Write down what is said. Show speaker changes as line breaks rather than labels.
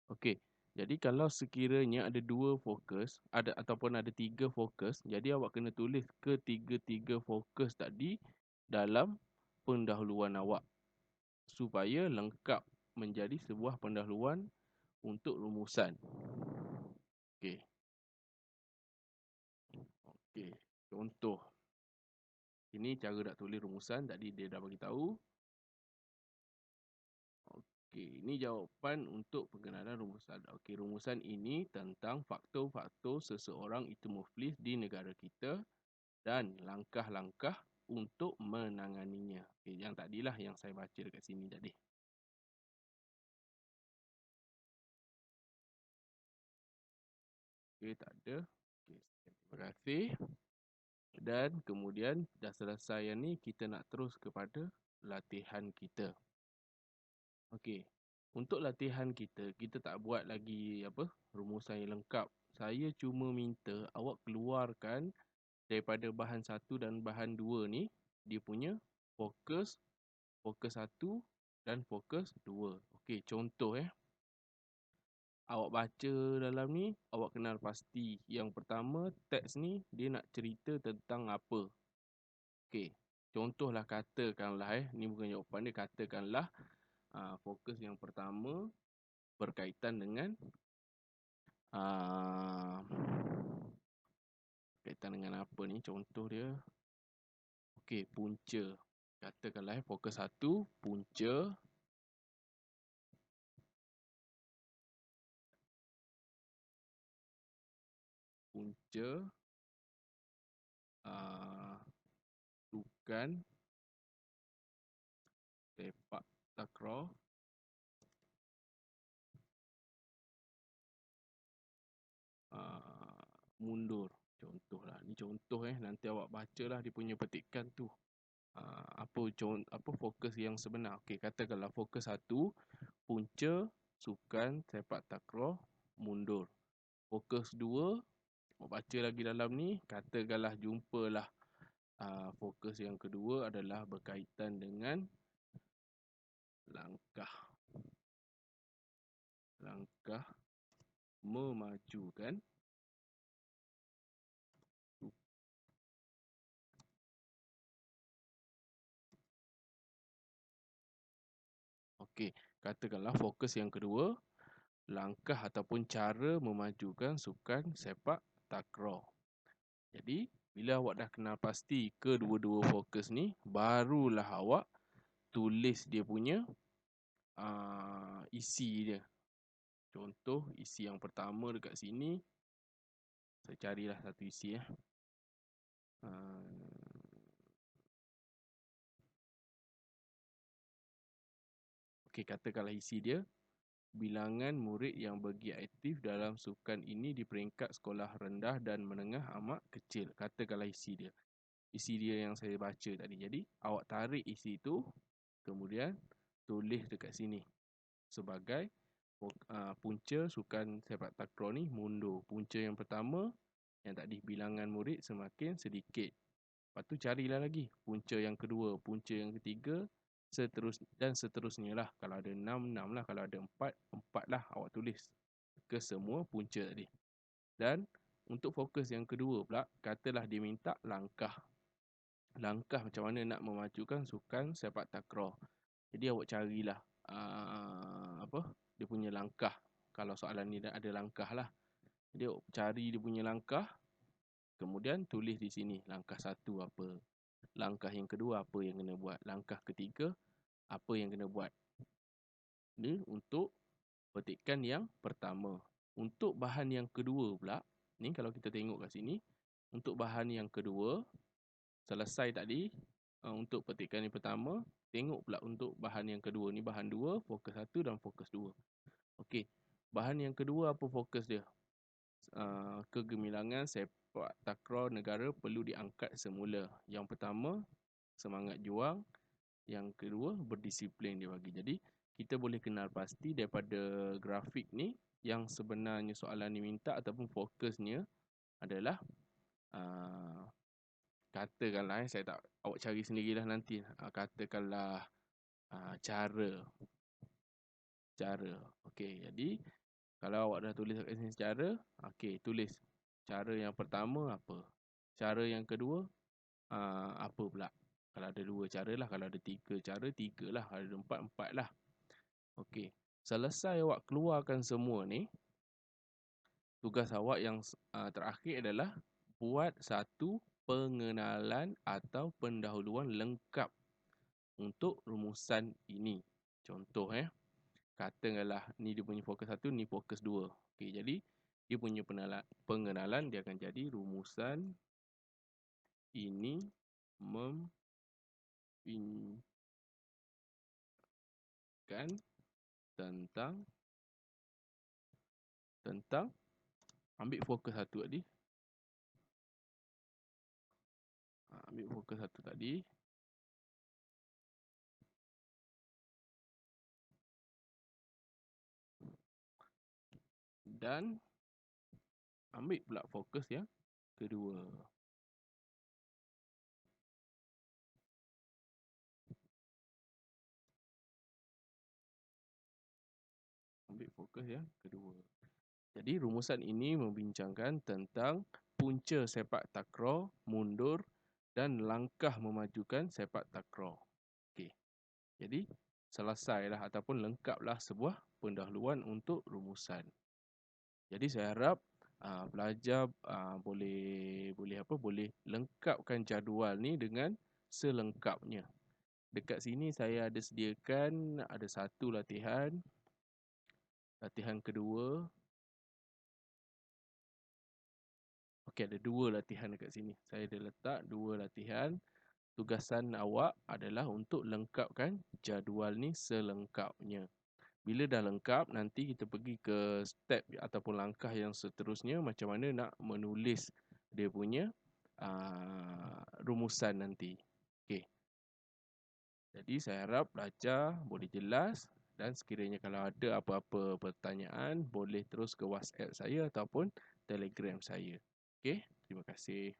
Okey, jadi kalau sekiranya ada 2 fokus, ataupun ada 3 fokus, jadi awak kena tulis ketiga-tiga fokus tadi dalam pendahuluan awak, supaya lengkap menjadi sebuah pendahuluan untuk rumusan. Okey. Okey, contoh. Ini cara nak tulis rumusan, tadi dia dah bagi tahu. Okey, ini jawapan untuk pengenalan rumusan. Okey, rumusan ini tentang faktor-faktor seseorang itu muflis di negara kita dan langkah-langkah untuk menanganinya. Okey, yang tadilah yang saya baca dekat sini tadi. Okey, tak ada. Okey, terima kasih. Dan kemudian dah selesai yang ni, kita nak terus kepada latihan kita. Okey. Untuk latihan kita, kita tak buat lagi rumusan yang lengkap. Saya cuma minta awak keluarkan daripada bahan 1 dan bahan 2 ni, dia punya fokus, fokus 1 dan fokus 2. Okey, contoh awak baca dalam ni, awak kenal pasti. Yang pertama, teks ni dia nak cerita tentang apa. Okey, contohlah katakanlah ni bukan jawapan dia, katakanlah fokus yang pertama berkaitan dengan kaitan dengan apa ni contoh dia. Okey, punca. Katakanlah fokus 1 punca. Punca sukan sepak takraw mundur. Contohlah, ni contoh nanti awak bacalah dia punya petikan tu. Apa fokus yang sebenar. Okey, katakanlah fokus 1 punca sukan sepak takraw mundur. Fokus 2, awak baca lagi dalam ni, katakanlah jumpalah fokus yang kedua adalah berkaitan dengan langkah memajukan Okey, katakanlah fokus yang kedua, langkah ataupun cara memajukan sukan sepak takraw. Jadi, bila awak dah kenal pasti kedua-dua fokus ni, barulah awak tulis dia punya isi dia. Contoh, isi yang pertama dekat sini, saya carilah satu isi Okey, katakanlah isi dia, bilangan murid yang bergiat aktif dalam sukan ini di peringkat sekolah rendah dan menengah amat kecil. Katakanlah isi dia. Isi dia yang saya baca tadi. Jadi, awak tarik isi itu, kemudian tulis dekat sini. Sebagai punca sukan sepak takraw ni mundur. Punca yang pertama, yang tadi bilangan murid semakin sedikit. Lepas tu carilah lagi. Punca yang kedua, punca yang ketiga, seterusnya lah. Kalau ada 6, 6 lah. Kalau ada 4, 4 lah awak tulis ke semua punca tadi. Dan untuk fokus yang kedua pula, katalah dia minta langkah. Langkah macam mana nak memajukan sukan sepak takraw. Jadi awak carilah dia punya langkah. Kalau soalan ni ada langkah lah. Jadi awak cari dia punya langkah, kemudian tulis di sini langkah 1 apa. Langkah yang kedua apa yang kena buat. Langkah ketiga apa yang kena buat. Ni untuk petikan yang pertama. Untuk bahan yang kedua pula, ni kalau kita tengok kat sini, untuk bahan yang kedua, selesai tadi untuk petikan yang pertama, tengok pula untuk bahan yang kedua. Ni bahan 2, fokus 1 dan fokus 2. Okey, bahan yang kedua apa fokus dia? Kegemilangan sepak takraw negara perlu diangkat semula. Yang pertama, semangat juang. Yang kedua, berdisiplin dia bagi. Jadi, kita boleh kenal pasti daripada grafik ni, yang sebenarnya soalan ni minta ataupun fokusnya adalah katakanlah saya tak, awak cari sendirilah nanti. Katakanlah cara. Okey, jadi Kalau awak dah tulis kat sini cara, okey, tulis cara yang pertama apa. Cara yang kedua, apa pula. Kalau ada 2 cara lah, kalau ada 3 cara, 3 lah. Kalau ada 4, 4 lah. Okey, selesai awak keluarkan semua ni, tugas awak yang terakhir adalah buat satu pengenalan atau pendahuluan lengkap untuk rumusan ini. Contoh katakanlah ni dia punya fokus 1, ni fokus 2. Okey, jadi dia punya pengenalan dia akan jadi rumusan ini membincangkan tentang ambil fokus 1 tadi. Ambil fokus 1 tadi. Dan ambil pula fokus yang kedua. Ambil fokus yang kedua. Jadi rumusan ini membincangkan tentang punca sepak takraw, mundur dan langkah memajukan sepak takraw. Okey. Jadi selesailah ataupun lengkaplah sebuah pendahuluan untuk rumusan. Jadi saya harap pelajar boleh lengkapkan jadual ni dengan selengkapnya. Dekat sini saya ada sediakan ada satu latihan. Latihan kedua. Okey, ada 2 latihan dekat sini. Saya ada letak 2 latihan. Tugasan awak adalah untuk lengkapkan jadual ni selengkapnya. Bila dah lengkap, nanti kita pergi ke step ataupun langkah yang seterusnya, macam mana nak menulis dia punya rumusan nanti. Okey. Jadi saya harap belajar boleh jelas, dan sekiranya kalau ada apa-apa pertanyaan, boleh terus ke WhatsApp saya ataupun Telegram saya. Okey, terima kasih.